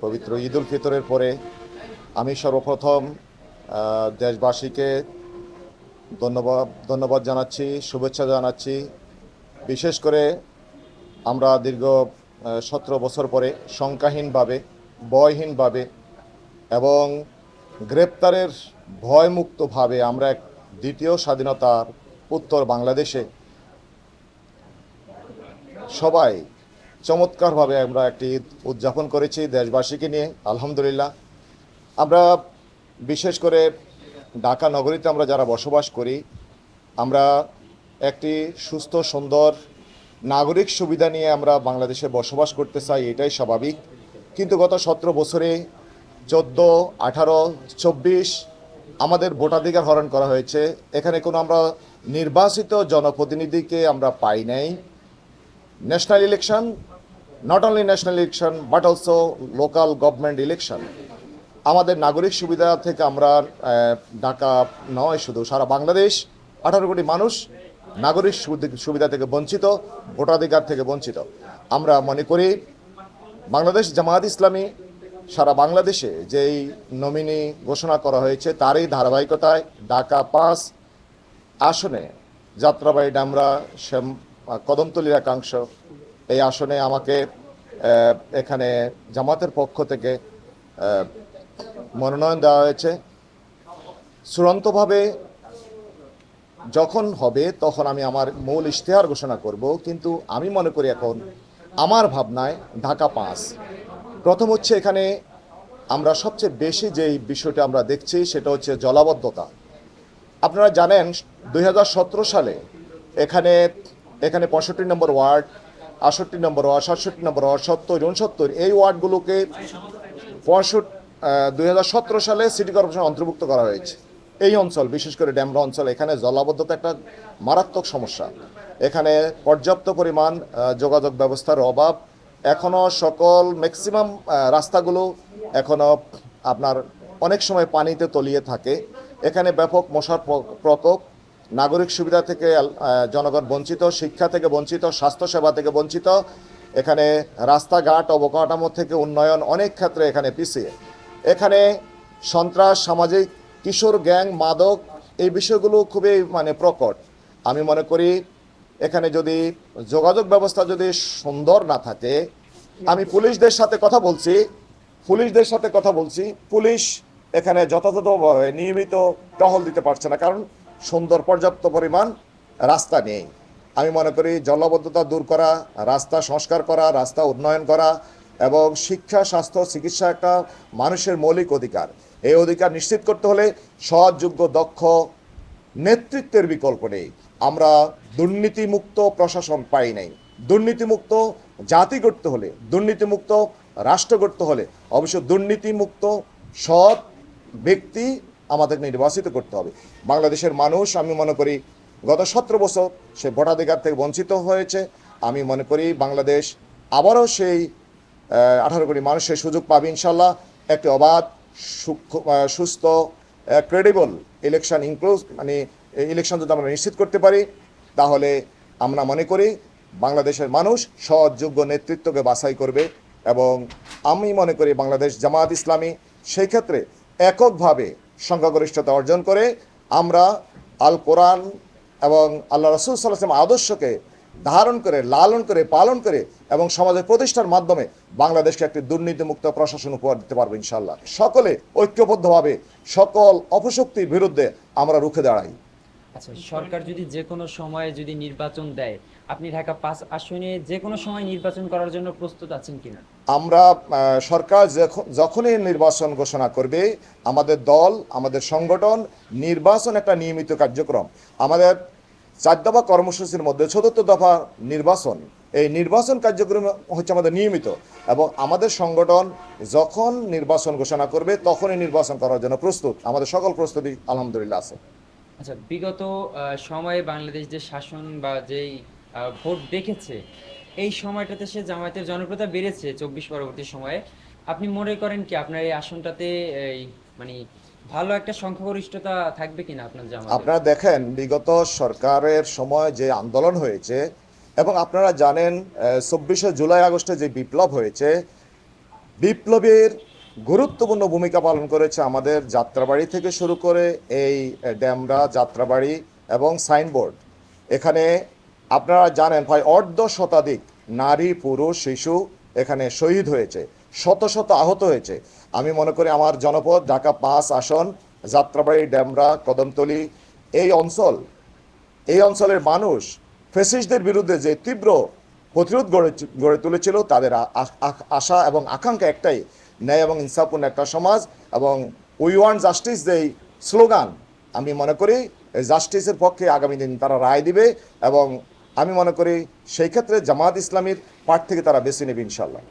পবিত্র ঈদ উল ফিতরের পরে আমি সর্বপ্রথম দেশবাসীকে ধন্যবাদ জানাচ্ছি, শুভেচ্ছা জানাচ্ছি। বিশেষ করে আমরা দীর্ঘ 17 বছর পরে সংখ্যাহীনভাবে, ভয়হীনভাবে এবং গ্রেপ্তারের ভয়মুক্তভাবে আমরা এক দ্বিতীয় স্বাধীনতার উত্তর বাংলাদেশে সবাই চমৎকারভাবে আমরা একটি ঈদ উদযাপন করেছি দেশবাসীকে নিয়ে, আলহামদুলিল্লাহ। আমরা বিশেষ করে ঢাকা নগরীতে আমরা যারা বসবাস করি, আমরা একটি সুস্থ সুন্দর নাগরিক সুবিধা নিয়ে আমরা বাংলাদেশে বসবাস করতে চাই, এটাই স্বাভাবিক। কিন্তু গত 17 বছরে 14, 18, 24 আমাদের ভোটাধিকার হরণ করা হয়েছে। এখানে কোনো আমরা নির্বাচিত জনপ্রতিনিধিকে আমরা পাই নাই। National election, not only national election but also local government election, আমাদের নাগরিক সুবিধা থেকে আমরা ঢাকা নয়, শুধু সারা বাংলাদেশ 18 কোটি মানুষ নাগরিক সুবিধা থেকে বঞ্চিত, ভোটাধিকার থেকে বঞ্চিত। আমরা মনে করি বাংলাদেশ জামায়াত ইসলামী সারা বাংলাদেশে যেই নমিনি ঘোষণা করা হয়েছে তারই ধারাবাহিকতায় ঢাকা 5 আসনে যাত্রাবাড়ি, ডামরা, কদমতলীর একাংশ, এই আসনে আমাকে এখানে জামাতের পক্ষ থেকে মনোনয়ন দেওয়া হয়েছে। চূড়ান্তভাবে যখন হবে তখন আমি আমার মূল ইশতেহার ঘোষণা করব, কিন্তু আমি মনে করি এখন আমার ভাবনায় ঢাকা 5। প্রথম হচ্ছে, এখানে আমরা সবচেয়ে বেশি যেই বিষয়টা আমরা দেখছি সেটা হচ্ছে জলাবদ্ধতা। আপনারা জানেন 2017 সালে এখানে 65 নম্বর ওয়ার্ড, 68 নম্বর ওয়ার্ড, 67 নম্বর ওয়ার্ড, 70, 69 এই ওয়ার্ডগুলোকে 2017 সালে সিটি কর্পোরেশন অন্তর্ভুক্ত করা হয়েছে। এই অঞ্চল, বিশেষ করে ড্যামরা অঞ্চল, এখানে জলাবদ্ধতা একটা মারাত্মক সমস্যা। এখানে পর্যাপ্ত পরিমাণ যোগাযোগ ব্যবস্থার অভাব। এখনও ম্যাক্সিমাম রাস্তাগুলো এখনও আপনার অনেক সময় পানিতে তলিয়ে থাকে। এখানে ব্যাপক মশার প্রকোপ, নাগরিক সুবিধা থেকে জনগণ বঞ্চিত, শিক্ষা থেকে বঞ্চিত, স্বাস্থ্যসেবা থেকে বঞ্চিত। এখানে রাস্তাঘাট, অবকাঠামো থেকে উন্নয়ন অনেক ক্ষেত্রে এখানে পিছিয়ে। এখানে সন্ত্রাস, সামাজিক, কিশোর গ্যাং, মাদক, এই বিষয়গুলো খুবই প্রকট। আমি মনে করি এখানে যদি যোগাযোগ ব্যবস্থা যদি সুন্দর না থাকে, আমি পুলিশদের সাথে কথা বলছি, পুলিশ এখানে যথাযথভাবে নিয়মিত টহল দিতে পারছে না, কারণ সুন্দর পর্যাপ্ত পরিমাণ রাস্তা নেই। আমি মনে করি জলাবদ্ধতা দূর করা, রাস্তা সংস্কার করা, রাস্তা উন্নয়ন করা এবং শিক্ষা, স্বাস্থ্য, চিকিৎসা একটা মানুষের মৌলিক অধিকার। এই অধিকার নিশ্চিত করতে হলে সৎ, যোগ্য, দক্ষ নেতৃত্বের বিকল্প নেই। আমরা দুর্নীতিমুক্ত প্রশাসন পাই নাই। দুর্নীতিমুক্ত জাতি গড়তে হলে, দুর্নীতিমুক্ত রাষ্ট্র গড়তে হলে অবশ্য দুর্নীতিমুক্ত সৎ ব্যক্তি আমাদের নির্বাচিত করতে হবে। বাংলাদেশের মানুষ, আমি মনে করি গত 17 বছর সে ভোটাধিকার থেকে বঞ্চিত হয়েছে। আমি মনে করি বাংলাদেশ আবারও সেই 18 কোটি মানুষের সুযোগ পাবে ইনশাল্লাহ। একটি অবাধ, সুস্থ, ক্রেডিবল ইলেকশন ইলেকশন যদি আমরা নিশ্চিত করতে পারি, তাহলে আমরা মনে করি বাংলাদেশের মানুষ সৎ, যোগ্য নেতৃত্বকে বাছাই করবে। এবং আমি মনে করি বাংলাদেশ জামায়াত ইসলামী সেই ক্ষেত্রে এককভাবে সংখ্যাগরিষ্ঠতা অর্জন করে আমরা আল কোরআন এবং আল্লাহ রাসূল সাল্লাল্লাহু আলাইহি ওয়াসাল্লাম আদর্শকে ধারণ করে, লালন করে, পালন করে এবং সমাজের প্রতিষ্ঠার মাধ্যমে বাংলাদেশকে একটি দুর্নীতিমুক্ত প্রশাসন উপহার দিতে পারবো ইনশাআল্লাহ। সকলে ঐক্যবদ্ধভাবে সকল অপশক্তির বিরুদ্ধে আমরা রুখে দাঁড়াই। আচ্ছা, সরকার যদি যে কোনো সময়ে যদি নির্বাচন দেয়, আপনি ঢাকা 5 আসনে যে কোনো সময় নির্বাচন করার জন্য প্রস্তুত আছেন কিনা? আমরা সরকার যখনই নির্বাচন ঘোষণা করবে, আমাদের দল, আমাদের সংগঠন, নির্বাচন একটা নিয়মিত কার্যক্রম। আমাদের 4 দফা কর্মসূচির মধ্যে 4th দফা নির্বাচন। এই নির্বাচন কার্যক্রম হচ্ছে আমাদের নিয়মিত, এবং আমাদের সংগঠন যখন নির্বাচন ঘোষণা করবে তখনই নির্বাচন করার জন্য প্রস্তুত। আমাদের সকল প্রস্তুতি আলহামদুলিল্লাহ আছে। আচ্ছা, বিগত সময়ে বাংলাদেশ যে শাসন বা যেই ভোট দেখেছে, এই সময়টাতে সে জামায়াতের জনপ্রিয়তা বেড়েছে 24 পরবর্তী সময়ে। আপনি মনে করেন কি আপনার এই আসনটাতে এই ভালো একটা সংখ্যাগরিষ্ঠতা থাকবে কিনা আপনার জামায়াতের? আপনারা দেখেন বিগত সরকারের সময় যে আন্দোলন হয়েছে, এবং আপনারা জানেন 24শে জুলাই আগস্টে যে বিপ্লব হয়েছে, বিপ্লবের গুরুত্বপূর্ণ ভূমিকা পালন করেছে আমাদের যাত্রাবাড়ি থেকে শুরু করে এই ড্যামরা যাত্রাবাড়ি এবং সাইনবোর্ড। এখানে আপনারা জানেন প্রায় অর্ধ শতাধিক নারী পুরুষ শিশু এখানে শহীদ হয়েছে, শত শত আহত হয়েছে। আমি মনে করি আমার জনপদ ঢাকা 5 আসন, যাত্রাবাড়ি, ড্যামরা, কদমতলী এই অঞ্চলের মানুষ ফ্যাসিস্টদের বিরুদ্ধে যে তীব্র প্রতিরোধ গড়ে তুলেছিল, তাদের আশা এবং আকাঙ্ক্ষা একটাই, ন্যায় এবং ইনসাফপূর্ণ একটা সমাজ। এবং উই ওয়ান্ট জাস্টিস যেই স্লোগান, আমি মনে করি এই জাস্টিসের পক্ষে আগামী দিন তারা রায় দিবে এবং আমি মনে করি সেই ক্ষেত্রে জামায়াত ইসলামীর পার্ট থেকে তারা বেছে নেবে ইনশাল্লাহ।